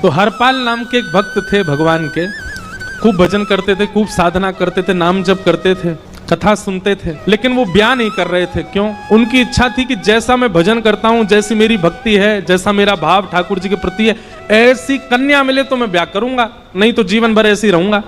तो हरपाल नाम के एक भक्त थे भगवान के, खूब भजन करते थे, खूब साधना करते थे, नाम जप करते थे, कथा सुनते थे, लेकिन वो ब्याह नहीं कर रहे थे। क्यों? उनकी इच्छा थी कि जैसा मैं भजन करता हूं, जैसी मेरी भक्ति है, जैसा मेरा भाव ठाकुर जी के प्रति है, ऐसी कन्या मिले तो मैं ब्याह करूंगा, नहीं तो जीवन भर ऐसे ही रहूंगा।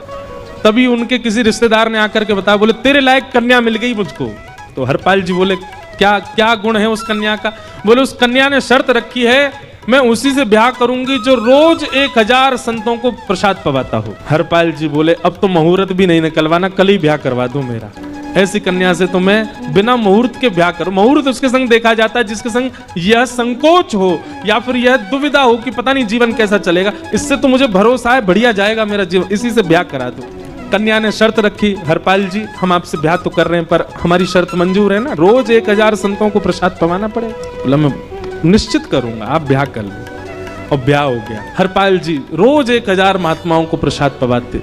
तभी उनके किसी रिश्तेदार ने आकर के बताया, बोले तेरे लायक कन्या मिल गई मुझको। तो हरपाल जी बोले क्या क्या गुण है उस कन्या का? बोले उस कन्या ने शर्त रखी है, मैं उसी से ब्याह करूंगी जो रोज 1000 संतों को प्रसाद पवाता हो। हरपाल जी बोले अब तो मुहूर्त भी नहीं निकलवाना, कल ही ब्याह करवा दो मेरा। ऐसी कन्या से तो मैं बिना मुहूर्त के ब्याह करूं। मुहूर्त उसके संग देखा जाता है जिसके संग यह संकोच हो या फिर यह दुविधा हो कि पता नहीं जीवन कैसा चलेगा, इससे तो मुझे भरोसा है बढ़िया जाएगा मेरा जीवन, इसी से ब्याह करा दो। कन्या ने शर्त रखी, हरपाल जी हम आपसे ब्याह तो कर रहे हैं पर हमारी शर्त मंजूर है ना, रोज 1000 संतों को प्रसाद पवाना पड़ेगा। बोला मैं निश्चित करूंगा, आप ब्याह कर लो। और ब्याह हो गया। हरपाल जी रोज 1000 महात्माओं को प्रसाद पवाते।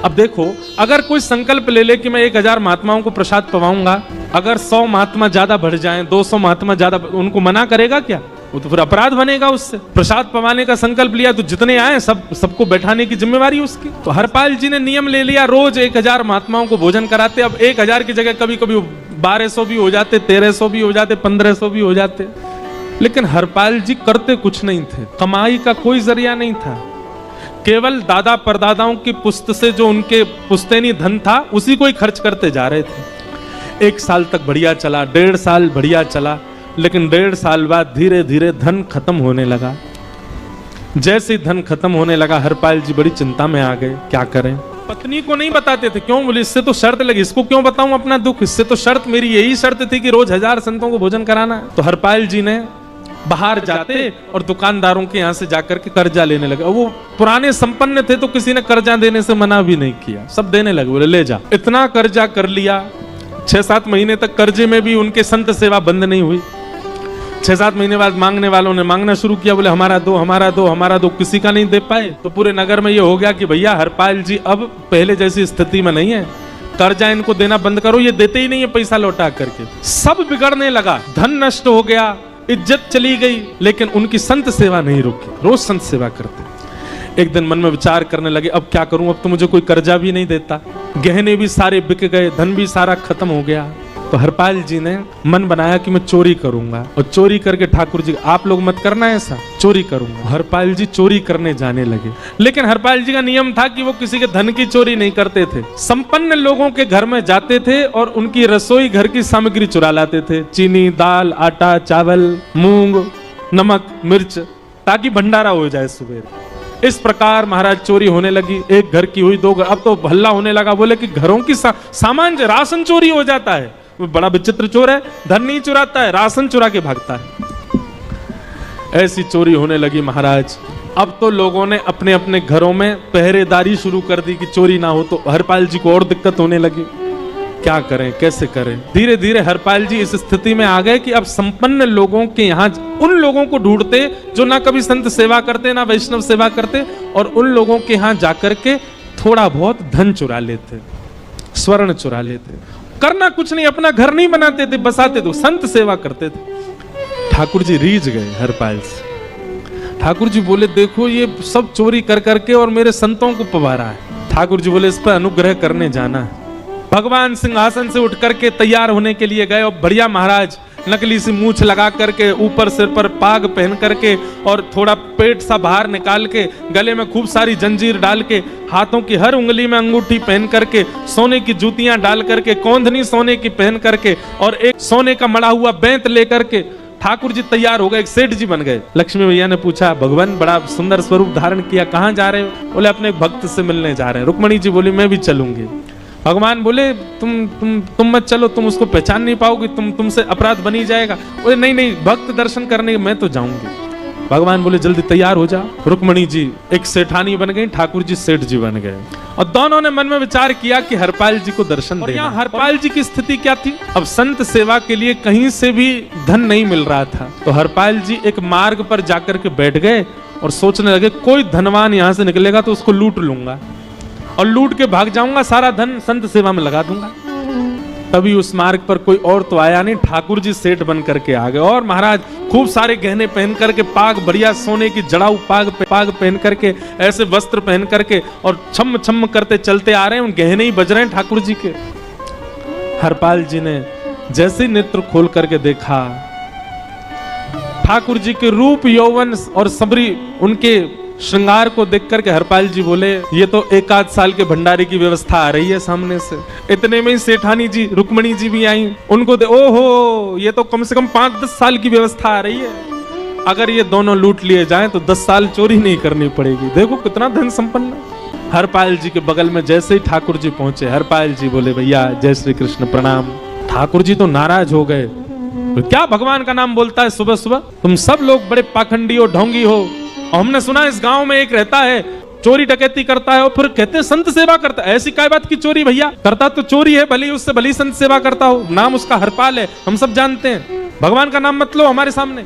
अब देखो, अगर कोई संकल्प ले ले कि मैं 1000 महात्माओं को प्रसाद पवाऊंगा, अगर 100 महात्मा ज्यादा बढ़ जाएं, 200 महात्मा ज्यादा, उनको मना करेगा क्या? वो तो फिर अपराध बनेगा उससे। प्रसाद पवाने का संकल्प लिया तो जितने आए सबको बैठाने की जिम्मेवारी उसकी। तो हरपाल जी ने नियम ले लिया, रोज 1000 महात्माओं को भोजन कराते। अब 1000 की जगह कभी कभी 1200 भी हो जाते, 1300 भी हो जाते, 1500 भी हो जाते, लेकिन हरपाल जी करते कुछ नहीं थे। कमाई का कोई जरिया नहीं था, केवल दादा परदादाओं की पुश्त से जो उनके पुश्तैनी धन था उसी को ही खर्च करते जा रहे थे। 1 साल तक बढ़िया चला, 1.5 साल बढ़िया चला, लेकिन 1.5 साल बाद धीरे धीरे धन खत्म होने लगा। जैसे ही धन खत्म होने लगा हरपाल जी बड़ी चिंता में आ गए, क्या करें? पत्नी को नहीं बताते थे। क्यों? बोले इससे तो शर्त लगी, इसको क्यों बताऊं अपना दुख, इससे तो शर्त मेरी यही शर्त थी कि रोज 1000 संतों को भोजन कराना। तो हरपाल जी ने बाहर जाते और दुकानदारों के यहाँ से जाकर के कर्जा लेने लगे। वो पुराने संपन्न थे तो किसी ने कर्जा देने से मना भी नहीं किया, सब देने लगे। बोले ले जा। इतना कर्जा कर लिया, 6-7 महीने तक कर्जे में भी उनके संत सेवा बंद नहीं हुई। 6-7 महीने बाद मांगने वालों ने मांगना शुरू किया, बोले हमारा दो, हमारा दो, हमारा दो। किसी का नहीं दे पाए तो पूरे नगर में ये हो गया कि भैया हरपाल जी अब पहले जैसी स्थिति में नहीं है, कर्जा इनको देना बंद करो, ये देते ही नहीं है पैसा लौटा करके। सब बिगड़ने लगा, धन नष्ट हो गया, इज्जत चली गई, लेकिन उनकी संत सेवा नहीं रुकी, रोज संत सेवा करते। एक दिन मन में विचार करने लगे, अब क्या करूं, अब तो मुझे कोई कर्जा भी नहीं देता, गहने भी सारे बिक गए, धन भी सारा खत्म हो गया। तो हरपाल जी ने मन बनाया कि मैं चोरी करूंगा, और चोरी करके ठाकुर जी, आप लोग मत करना ऐसा, चोरी करूंगा। हरपाल जी चोरी करने जाने लगे, लेकिन हरपाल जी का नियम था कि वो किसी के धन की चोरी नहीं करते थे। संपन्न लोगों के घर में जाते थे और उनकी रसोई घर की सामग्री चुरा लाते थे, चीनी, दाल, आटा, चावल, मूंग, नमक, मिर्च, ताकि भंडारा हो जाए सुबह। इस प्रकार महाराज चोरी होने लगी। एक घर की हुई, 2 घर, अब तो हल्ला होने लगा। बोले कि घरों की सामान, राशन चोरी हो जाता है। वो बड़ा विचित्र चोर है, धन नहीं चुराता है, राशन चुरा के भागता है। ऐसी चोरी होने लगी महाराज। अब तो लोगों ने अपने अपने घरों में पहरेदारी शुरू कर दी कि चोरी ना हो। तो हरपाल जी को और दिक्कत होने लगी, क्या करें, कैसे करें? धीरे धीरे हरपाल जी इस स्थिति में आ गए कि अब संपन्न लोगों के यहाँ उन लोगों को ढूंढते जो ना कभी संत सेवा करते ना वैष्णव सेवा करते, और उन लोगों के यहाँ जाकर के थोड़ा बहुत धन चुरा लेते, स्वर्ण चुरा लेते। करना कुछ नहीं, अपना घर नहीं बनाते थे, बसाते थे, संत सेवा करते थे। ठाकुर जी रीझ गए हरपाल से। ठाकुर जी बोले देखो ये सब चोरी कर करके और मेरे संतों को पवारा है। ठाकुर जी बोले इस पर अनुग्रह करने जाना है। भगवान सिंहासन से उठ करके तैयार होने के लिए गए, और बढ़िया महाराज नकली सी मूछ लगा करके, ऊपर सिर पर पाग पहन करके, और थोड़ा पेट सा बाहर निकाल के, गले में खूब सारी जंजीर डाल के, हाथों की हर उंगली में अंगूठी पहन करके, सोने की जूतियां डाल करके, कौंधनी सोने की पहन करके, और एक सोने का मड़ा हुआ बेंत लेकर के ठाकुर जी तैयार हो गए, एक सेठ जी बन गए। लक्ष्मी भैया ने पूछा भगवान बड़ा सुंदर स्वरूप धारण किया, कहाँ जा रहे हो? बोले अपने भक्त से मिलने जा रहे हैं। रुक्मणी जी बोली मैं भी चलूंगी। भगवान बोले तुम मत चलो, तुम उसको पहचान नहीं पाओगे, तुमसे अपराध बनी जाएगा। बोले नहीं नहीं, भक्त दर्शन करने मैं तो जाऊंगी। भगवान बोले जल्दी तैयार हो जाओ। रुक्मणी जी एक सेठानी बन गई, ठाकुर जी सेठ जी बन गए, और दोनों ने मन में विचार किया कि हरपाल जी को दर्शन देना। यहाँ हरपाल जी की स्थिति क्या थी? अब संत सेवा के लिए कहीं से भी धन नहीं मिल रहा था। तो हरपाल जी एक मार्ग पर जाकर के बैठ गए और सोचने लगे कोई धनवान यहाँ से निकलेगा तो उसको लूट लूंगा, और लूट के भाग जाऊंगा, सारा धन संत सेवा में लगा दूंगा। तभी उस मार्ग पर कोई और तो आया नहीं, ठाकुर जी सेठ बन करके आ गए। और महाराज खूब सारे गहने पहन करके, पाग बढ़िया सोने की जड़ाऊ पाग पहन करके, ऐसे वस्त्र पहन करके और छम छम करते चलते आ रहे हैं। उन गहने ही बज रहे हैं ठाकुर जी के। हरपाल जी ने जैसे ही नेत्र खोल करके देखा, ठाकुर जी के रूप यौवन और सबरी उनके श्रृंगार को देख करके हरपाल जी बोले, ये तो एक आध साल के भंडारे की व्यवस्था आ रही है सामने से। इतने में ही सेठानी जी, रुक्मणी जी भी आई। उनको ओहो, ये तो कम से कम 5-10 साल की व्यवस्था आ रही है। अगर ये दोनों लूट लिए जाएं तो 10 साल चोरी नहीं करनी पड़ेगी। देखो कितना धन संपन्न। हरपाल जी के बगल में जैसे ही ठाकुर जी पहुंचे, हरपाल जी बोले, भैया जय श्री कृष्ण, प्रणाम। ठाकुर जी तो नाराज हो गए, क्या भगवान का नाम बोलता है सुबह सुबह? तुम सब लोग बड़े पाखंडी हो, ढोंगी हो। और हमने सुना इस गांव में एक रहता है, चोरी डकैती करता है और फिर कहते हैं संत सेवा करता है। ऐसी काय बात की चोरी भैया? करता तो चोरी है, भले उससे भली संत सेवा करता हो। नाम उसका हरपाल है, हम सब जानते हैं। भगवान का नाम मत लो हमारे सामने।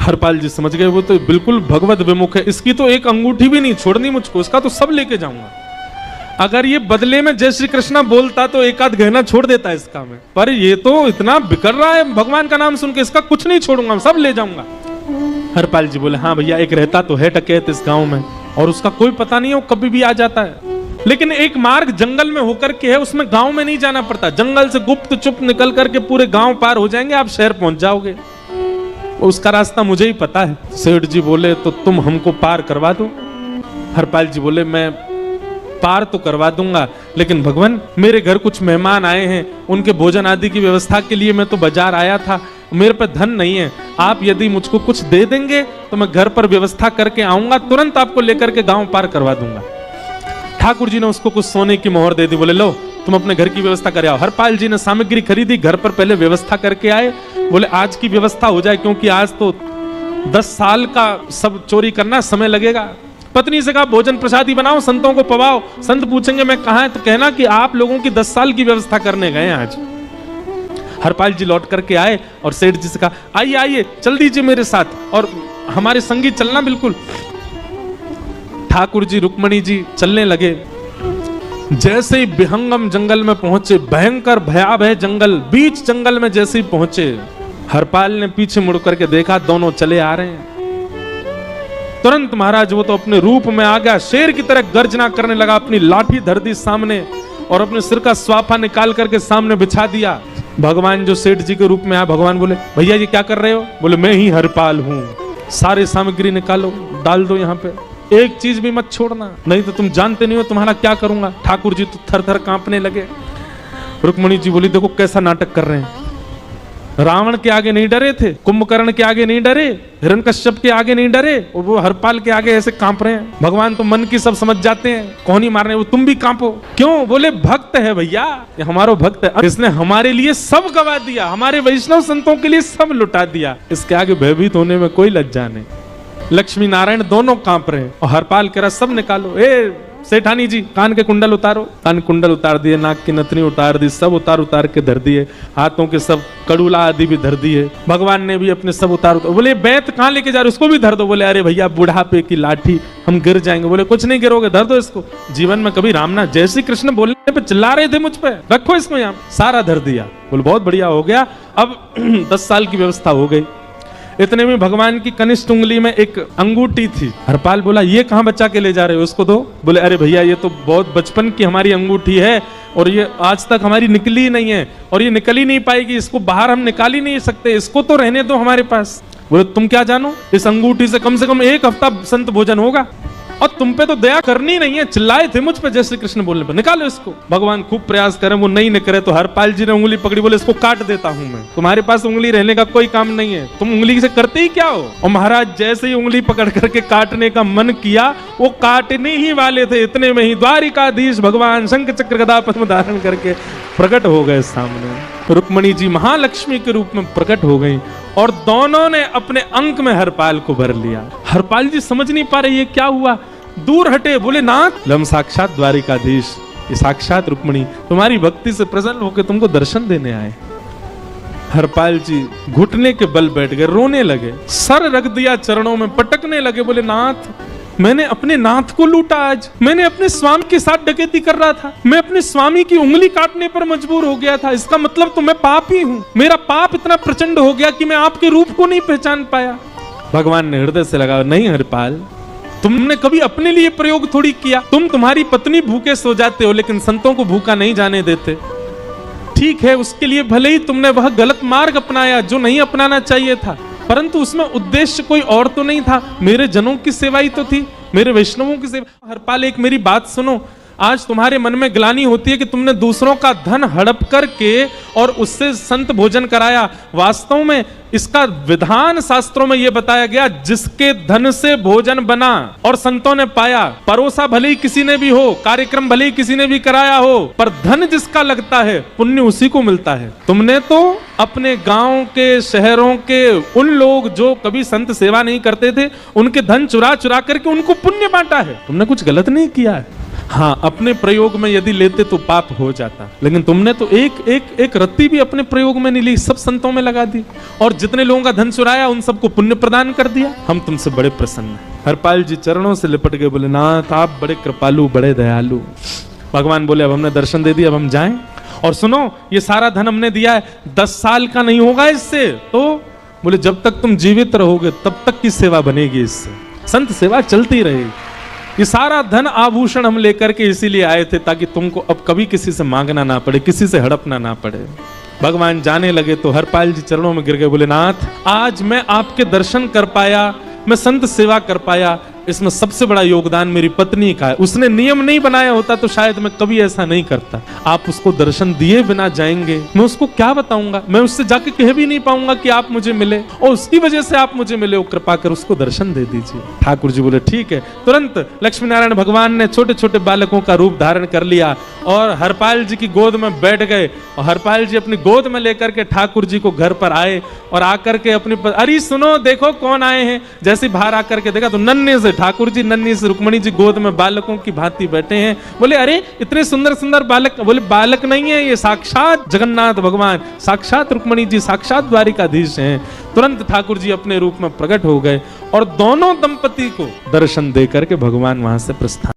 हरपाल जी समझ गए, वो तो बिल्कुल भगवत विमुख है, इसकी तो एक अंगूठी भी नहीं छोड़नी मुझको, इसका तो सब लेके जाऊंगा। अगर ये बदले में जय श्री कृष्णा बोलता तो एक आध गहना छोड़ देता इसका में, पर ये तो इतना बिकर रहा है भगवान का नाम सुन के, इसका कुछ नहीं छोड़ूंगा, सब ले जाऊंगा। हरपाल जी बोले, हाँ भैया, एक रहता तो है डकैत इस गांव में, और उसका कोई पता नहीं है, वो कभी भी आ जाता है। लेकिन एक मार्ग जंगल में होकर के है, उसमें गांव में नहीं जाना पड़ता। जंगल से गुप्त चुप निकल करके पूरे गांव पार हो जाएंगे, आप शहर पहुंच जाओगे। उसका रास्ता मुझे ही पता है। सेठ जी बोले, तो तुम हमको पार करवा दो। हरपाल जी बोले, मैं पार तो करवा दूंगा, लेकिन भगवान मेरे घर कुछ मेहमान आए हैं, उनके भोजन आदि की व्यवस्था के लिए मैं तो बाजार आया था, मेरे पे धन नहीं है। आप यदि मुझको कुछ दे देंगे तो मैं घर पर व्यवस्था करके आऊंगा, तुरंत आपको लेकर के गांव पार करवा दूंगा। ठाकुर जी ने उसको कुछ सोने की मोहर दे दी, बोले लो तुम अपने घर की व्यवस्था कर आओ। हरपाल जी ने सामग्री खरीदी, घर पर पहले व्यवस्था करके आए। बोले आज की व्यवस्था हो जाए, क्योंकि आज तो 10 साल का सब चोरी करना, समय लगेगा। पत्नी से कहा भोजन प्रसादी बनाओ, संतों को पवाओ। संत पूछेंगे मैं कहाँ है, तो कहना कि आप लोगों की 10 साल की व्यवस्था करने गए आज। हरपाल जी लौट करके आए और सेठ जी से कहा, आइए आइए, चल दीजिए मेरे साथ और हमारे संगी चलना बिल्कुल। ठाकुर जी, रुक्मणी जी चलने लगे। जैसे ही विहंगम जंगल में पहुंचे, भयंकर भयावह जंगल, बीच जंगल में जैसे ही पहुंचे, हरपाल ने पीछे मुड़ करके देखा, दोनों चले आ रहे हैं। तुरंत महाराज वो तो अपने रूप में आ गया, शेर की तरह गर्जना करने लगा, अपनी लाठी धर दी सामने और अपने सिर का स्वाफा निकाल करके सामने बिछा दिया। भगवान जो सेठ जी के रूप में आया, भगवान बोले, भैया ये क्या कर रहे हो? बोले, मैं ही हरपाल हूं, सारे सामग्री निकालो, डाल दो यहाँ पे, एक चीज भी मत छोड़ना, नहीं तो तुम जानते नहीं हो तुम्हारा क्या करूंगा। ठाकुर जी तो थर थर कांपने लगे। रुक्मणी जी बोली, देखो कैसा नाटक कर रहे हैं। रावण के आगे नहीं डरे थे, कुंभकर्ण के आगे नहीं डरे, हिरण्यकश्यप के आगे नहीं डरे, और वो हरपाल के आगे ऐसे कांप रहे हैं। भगवान तो मन की सब समझ जाते हैं, कौन ही मारने, वो तुम भी कांपो क्यों? बोले, भक्त है भैया, ये हमारा भक्त है, इसने हमारे लिए सब गवा दिया, हमारे वैष्णव संतों के लिए सब लुटा दिया, इसके आगे भयभीत होने में कोई लज्जा नहीं। लक्ष्मी नारायण दोनों कांप रहे हैं और हरपाल कह रहा, सब निकालो। ए सेठानी जी, कान के कुंडल उतारो। कान कुंडल उतार दिए, नाक की नथनी उतार दी, सब उतार के धर दिए, हाथों के सब कड़ूला आदि भी धर दिए। भगवान ने भी अपने सब उतार। बोले, बैत कहाँ लेके जा रहे, उसको भी धर दो। बोले, अरे भैया बुढ़ापे की लाठी, हम गिर जाएंगे। बोले, कुछ नहीं गिरोगे, धर दो इसको। जीवन में कभी राम ना जय श्री कृष्ण बोलने पे चिल्ला रहे थे मुझ पे, रखो इसको यहाँ। सारा धर दिया। बोले, बहुत बढ़िया हो गया, अब 10 साल की व्यवस्था हो गई। इतने में भगवान की कनिष्ठ उंगली में एक अंगूठी थी। हरपाल बोला, ये कहाँ बचा के ले जा रहे हो, उसको दो। बोले, अरे भैया ये तो बहुत बचपन की हमारी अंगूठी है और ये आज तक हमारी निकली नहीं है और ये निकल ही नहीं पाएगी, इसको बाहर हम निकाल ही नहीं सकते, इसको तो रहने दो हमारे पास। बोले, तुम क्या जानो, इस अंगूठी से कम 1 हफ्ता संत भोजन होगा और तुम पे तो दया करनी नहीं है। चिल्लाए थे मुझ पे जय श्री कृष्ण बोलने पर, निकालो इसको। भगवान खूब प्रयास करें, वो नहीं निकले तो हरपाल जी ने उंगली पकड़ी, बोले, इसको काट देता हूं मैं, तुम्हारे पास उंगली रहने का कोई काम नहीं है, तुम उंगली से करते ही क्या हो। और महाराज जैसे ही उंगली पकड़ करके काटने का मन किया, वो काटने ही वाले थे, इतने में ही द्वारिकाधीश भगवान शंख चक्र गदा पद्म धारण करके प्रकट हो गए सामने। रुक्मणी जी महालक्ष्मी के रूप में प्रकट हो गई और दोनों ने अपने अंक में हरपाल को भर लिया। हरपाल जी समझ नहीं पा रहे ये क्या हुआ, दूर हटे। बोले, नाथ, लम साक्षात द्वारिकाधीश, ये साक्षात रुक्मणी तुम्हारी भक्ति से प्रसन्न होकर तुमको दर्शन देने आए। हरपाल जी घुटने के बल बैठ गए, रोने लगे, सर रख दिया चरणों में, पटकने लगे। बोले, नाथ मैंने अपने नाथ को लूटा, आज मैंने अपने स्वामी के साथ डकैती कर रहा था, मैं अपने स्वामी की उंगली काटने पर मजबूर हो गया था, इसका मतलब तो मैं पापी हूं। मेरा पाप इतना प्रचंड हो गया कि मैं आपके रूप को नहीं पहचान पाया। भगवान ने हृदय से लगा, नहीं हरिपाल, तुमने कभी अपने लिए प्रयोग थोड़ी किया। तुम्हारी पत्नी भूखे सो जाते हो लेकिन संतों को भूखा नहीं जाने देते। ठीक है, उसके लिए भले ही तुमने वह गलत मार्ग अपनाया जो नहीं अपनाना चाहिए था, परंतु उसमें उद्देश्य कोई और तो नहीं था, मेरे जनों की सेवा ही तो थी, मेरे वैष्णवों की सेवा। हरपाल, एक मेरी बात सुनो, आज तुम्हारे मन में ग्लानि होती है कि तुमने दूसरों का धन हड़प करके और उससे संत भोजन कराया। वास्तव में इसका विधान शास्त्रों में यह बताया गया, जिसके धन से भोजन बना और संतों ने पाया, परोसा भले ही किसी ने भी हो, कार्यक्रम भले ही किसी ने भी कराया हो, पर धन जिसका लगता है पुण्य उसी को मिलता है। तुमने तो अपने गांव के, शहरों के उन लोग जो कभी संत सेवा नहीं करते थे, उनके धन चुरा चुरा करके उनको पुण्य बांटा है। तुमने कुछ गलत नहीं किया है। हाँ, अपने प्रयोग में यदि लेते तो पाप हो जाता, लेकिन तुमने तो एक रत्ती भी अपने प्रयोग में नहीं ली, सब संतों में लगा दी और जितने लोगों का धन चुराया उन सबको पुण्य प्रदान कर दिया। हम तुमसे बड़े प्रसन्न हैं। हरपाल जी चरणों से लिपट गए, बोले नाथ आप बड़े कृपालु, बड़े दयालु। भगवान बोले अब हमने दर्शन दे दिया, अब हम जाएं। और सुनो, ये सारा धन हमने दिया है, 10 साल का नहीं होगा इससे। तो बोले जब तक तुम जीवित रहोगे तब तक की सेवा बनेगी, इससे संत सेवा चलती रहेगी। ये सारा धन आभूषण हम लेकर के इसीलिए आए थे ताकि तुमको अब कभी किसी से मांगना ना पड़े, किसी से हड़पना ना पड़े। भगवान जाने लगे तो हरपाल जी चरणों में गिर गए, बोले नाथ आज मैं आपके दर्शन कर पाया, मैं संत सेवा कर पाया, इसमें सबसे बड़ा योगदान मेरी पत्नी का है। उसने नियम नहीं बनाया होता तो शायद मैं कभी ऐसा नहीं करता। आप उसको दर्शन दिए बिना जाएंगे, मैं उसको क्या बताऊंगा, मैं उससे जाके कह भी नहीं पाऊंगा कि आप मुझे मिले, और उसकी वजह से आप मुझे मिले, कृपा कर उसको दर्शन दे दीजिए। ठाकुर जी बोले ठीक है। तुरंत लक्ष्मी नारायण भगवान ने छोटे छोटे बालकों का रूप धारण कर लिया और हरपाल जी की गोद में बैठ गए, और हरपाल जी अपनी गोद में लेकर के ठाकुर जी को घर पर आए और आकर के अपनी अरे सुनो देखो कौन आए हैं। जैसे बाहर आकर के देखा तो नन्हे से ठाकुर जी, नन्ही से रुक्मणी जी गोद में बालकों की भांति बैठे हैं। बोले अरे इतने सुंदर सुंदर बालक। बोले बालक नहीं है, ये साक्षात जगन्नाथ भगवान, साक्षात रुक्मणी जी, साक्षात द्वारिकाधीश हैं। तुरंत ठाकुर जी अपने रूप में प्रकट हो गए और दोनों दंपति को दर्शन दे करके भगवान वहां से प्रस्थान